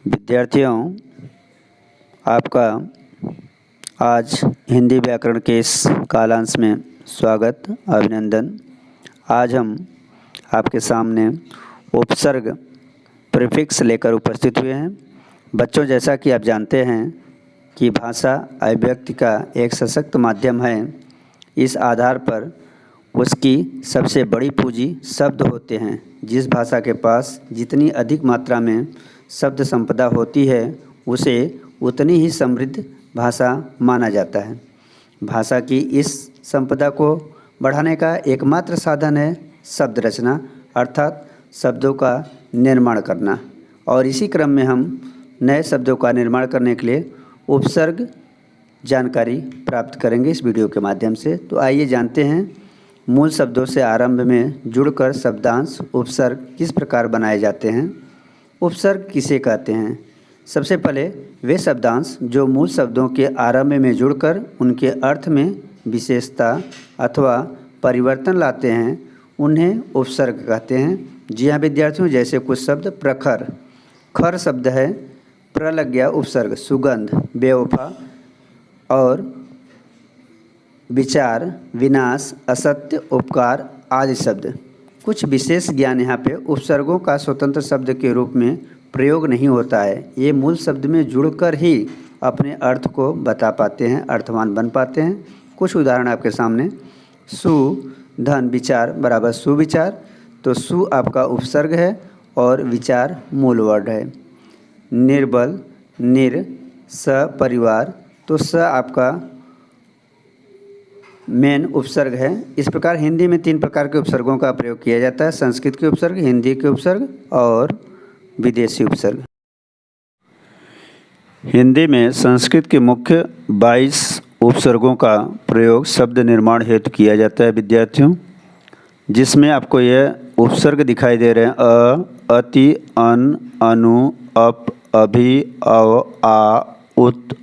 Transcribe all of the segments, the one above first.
विद्यार्थियों, आपका आज हिंदी व्याकरण के इस कालांश में स्वागत, अभिनंदन। आज हम आपके सामने उपसर्ग प्रीफिक्स लेकर उपस्थित हुए हैं। बच्चों, जैसा कि आप जानते हैं कि भाषा अभिव्यक्ति का एक सशक्त माध्यम है। इस आधार पर उसकी सबसे बड़ी पूंजी शब्द होते हैं। जिस भाषा के पास जितनी अधिक मात्रा में शब्द संपदा होती है उसे उतनी ही समृद्ध भाषा माना जाता है। भाषा की इस संपदा को बढ़ाने का एकमात्र साधन है शब्द रचना, अर्थात शब्दों का निर्माण करना। और इसी क्रम में हम नए शब्दों का निर्माण करने के लिए उपसर्ग जानकारी प्राप्त करेंगे इस वीडियो के माध्यम से। तो आइए जानते हैं मूल शब्दों से आरंभ में जुड़कर शब्दांश उपसर्ग किस प्रकार बनाए जाते हैं। उपसर्ग किसे कहते हैं? सबसे पहले वे शब्दांश जो मूल शब्दों के आरंभ में जुड़कर उनके अर्थ में विशेषता अथवा परिवर्तन लाते हैं, उन्हें उपसर्ग कहते हैं। जी हाँ विद्यार्थियों, जैसे कुछ शब्द प्रखर, खर शब्द है, प्र लग गया उपसर्ग, सुगंध, बेवफा, और विचार, विनाश, असत्य, उपकार आदि शब्द। कुछ विशेष ज्ञान यहाँ पे उपसर्गों का स्वतंत्र शब्द के रूप में प्रयोग नहीं होता है। ये मूल शब्द में जुड़कर ही अपने अर्थ को बता पाते हैं, अर्थवान बन पाते हैं। कुछ उदाहरण आपके सामने। सु धन विचार बराबर सुविचार, तो सु आपका उपसर्ग है और विचार मूल वर्ड है। निर्बल, निर, स परिवार, तो स आपका मेन उपसर्ग है। इस प्रकार हिंदी में 3 प्रकार के उपसर्गों का प्रयोग किया जाता है: संस्कृत के उपसर्ग, हिंदी के उपसर्ग और विदेशी उपसर्ग। हिंदी में संस्कृत के मुख्य 22 उपसर्गों का प्रयोग शब्द निर्माण हेतु किया जाता है विद्यार्थियों, जिसमें आपको यह उपसर्ग दिखाई दे रहे हैं: अ, अति, अन, अनु, अप, अभि, अव, आ, उत,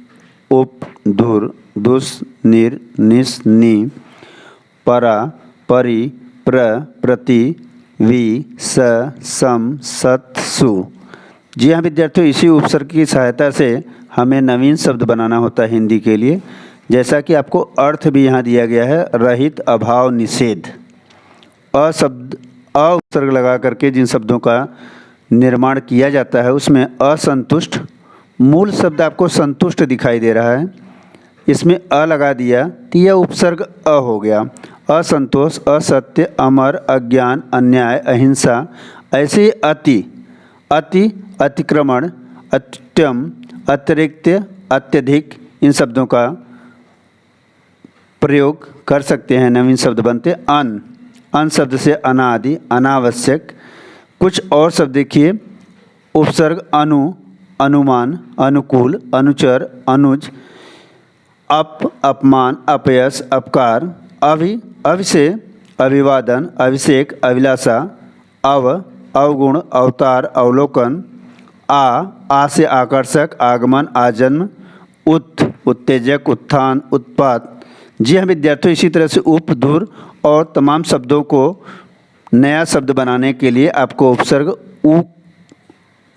उप, धुर, दुस, निर, निस, नि, परा, परि, प्र, प्रति, वि, स, सम, सत, सु। जी हाँ विद्यार्थियों, इसी उपसर्ग की सहायता से हमें नवीन शब्द बनाना होता है हिंदी के लिए। जैसा कि आपको अर्थ भी यहाँ दिया गया है: रहित, अभाव, निषेध। अशब्द अ उपसर्ग लगा करके जिन शब्दों का निर्माण किया जाता है उसमें असंतुष्ट, मूल शब्द आपको संतुष्ट दिखाई दे रहा है, इसमें अ लगा दिया तो यह उपसर्ग अ हो गया। असंतोष, असत्य, अमर, अज्ञान, अन्याय, अहिंसा। ऐसे ही अति, अति, अतिक्रमण, अत्यम, अतिरिक्त, अत्यधिक, इन शब्दों का प्रयोग कर सकते हैं, नवीन शब्द बनते। अन, अन शब्द से अनादि, अनावश्यक। कुछ और शब्द देखिए: उपसर्ग अनु, अनुमान, अनुकूल, अनुचर, अनुज, अप, अपमान, अपयश, अपकार। अभि, अभि से अभिवादन, अभिषेक, अभिलाषा। अव, अवगुण, अवतार, अवलोकन। आ से आकर्षक, आगमन, आजन्म। उत, उत्तेजक, उत्थान, उत्पात। जी हाँ विद्यार्थियों, इसी तरह से उप, धुर और तमाम शब्दों को नया शब्द बनाने के लिए आपको उपसर्ग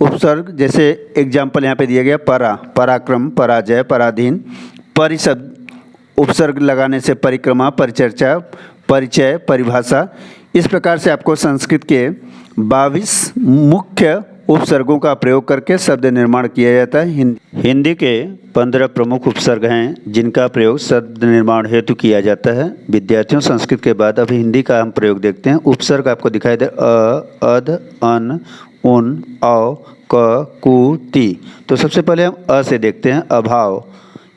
उपसर्ग जैसे एग्जाम्पल यहाँ पे दिया गया: परा, पराक्रम, पराजय, पराधीन। परि शब्द उपसर्ग लगाने से परिक्रमा, परिचर्चा, परिचय, परिभाषा। इस प्रकार से आपको संस्कृत के 22 मुख्य उपसर्गों का प्रयोग करके शब्द निर्माण किया जाता है। हिंदी के 15 प्रमुख उपसर्ग हैं जिनका प्रयोग शब्द निर्माण हेतु किया जाता है। विद्यार्थियों, संस्कृत के बाद अब हिंदी का हम प्रयोग देखते हैं। उपसर्ग आपको दिखाई दे: अ, अध, अन, उन, औ, क, कु, ति। तो सबसे पहले हम अ से देखते हैं: अभाव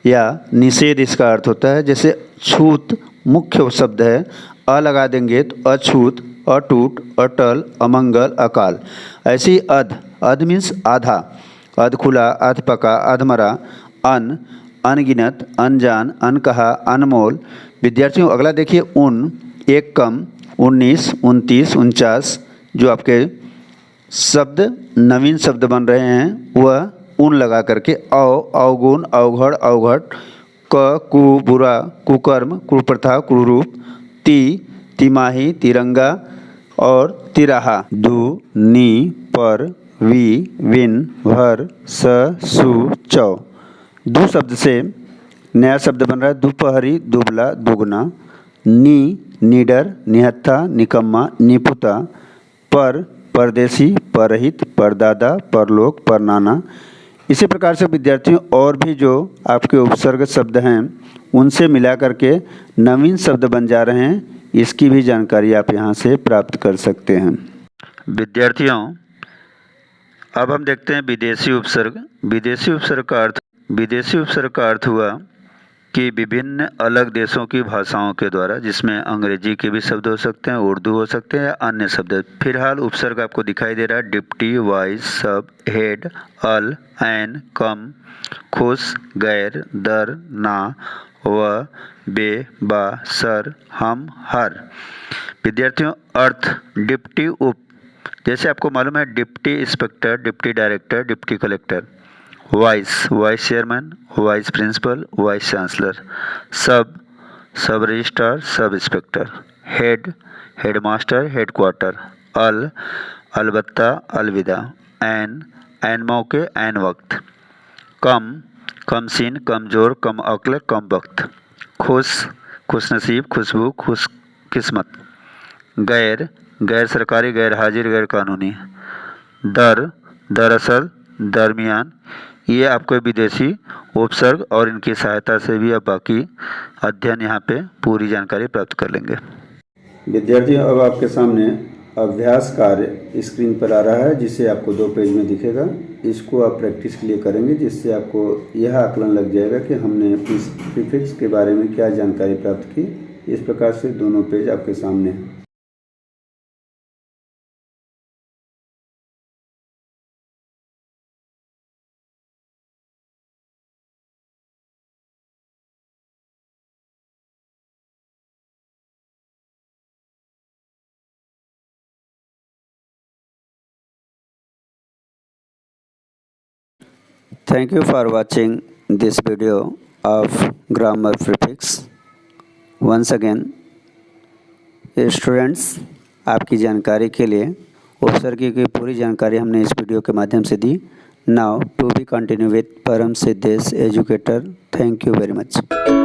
या निषेध इसका अर्थ होता है। जैसे छूत मुख्य शब्द है, अ लगा देंगे तो अछूत, अटूट, अटल, अमंगल, अकाल। ऐसी अध, अध मीन्स आधा, अध खुला, अध पका, अधमरा। अन, अनगिनत, अनजान, अनकहा, अनमोल। विद्यार्थियों अगला देखिए: उन, एक कम, 19, 29, 49। जो आपके शब्द नवीन शब्द बन रहे हैं वह उन लगा करके। अवगुण, अवघड़, अवघट, क कु बुरा कुकर्म कुप्रथा कुरूप, तिमाही तिरंगा और तिराहा, दु नी पर वी विन भर स सु चौ। दु शब्द से नया शब्द बन रहा है दोपहरी दुबला दुगना, निडर निहत्था निकम्मा निपुता, परदेसी परहित परदादा परलोक परनाना। इसी प्रकार से विद्यार्थियों और भी जो आपके उपसर्ग शब्द हैं उनसे मिला करके नवीन शब्द बन जा रहे हैं, इसकी भी जानकारी आप यहाँ से प्राप्त कर सकते हैं। विद्यार्थियों अब हम देखते हैं विदेशी उपसर्ग। विदेशी उपसर्ग का अर्थ हुआ कि विभिन्न अलग देशों की भाषाओं के द्वारा, जिसमें अंग्रेजी के भी शब्द हो सकते हैं, उर्दू हो सकते हैं या अन्य शब्द। फिलहाल उपसर्ग आपको दिखाई दे रहा है डिप्टी, वाइस, सब, हेड, अल, एन, कम, खुश, गैर, दर, ना, व, बे, बा, सर, हम, हर। विद्यार्थियों अर्थ डिप्टी उप, जैसे आपको मालूम है deputy inspector, deputy director, deputy collector. Vice chairman, vice principal, vice chancellor. Sub registrar, sub inspector. Headmaster, headquarter. अलबत्ता, अलविदा। एन मौके, एन वक्त। कम सीन, कमजोर, कम अक्ल, कम वक्त। खुश नसीब, खुशबू, खुश किस्मत। गैर सरकारी, गैर हाजिर, गैर कानूनी। दरअसल, दरमियान। ये आपको विदेशी उपसर्ग और इनकी सहायता से भी आप बाकी अध्ययन यहाँ पे पूरी जानकारी प्राप्त कर लेंगे। विद्यार्थियों अब आपके सामने अभ्यास कार्य स्क्रीन पर आ रहा है, जिसे आपको 2 पेज में दिखेगा। इसको आप प्रैक्टिस के लिए करेंगे, जिससे आपको यह आकलन लग जाएगा कि हमने इस प्रीफिक्स के बारे में क्या जानकारी प्राप्त की। इस प्रकार से दोनों पेज आपके सामने हैं। Thank you for watching this video of grammar prefix. Once again, students आपकी जानकारी के लिए उपसर्ग की पूरी जानकारी हमने इस वीडियो के माध्यम से दी। Now to be continue with Param Siddhesh educator. Thank you very much.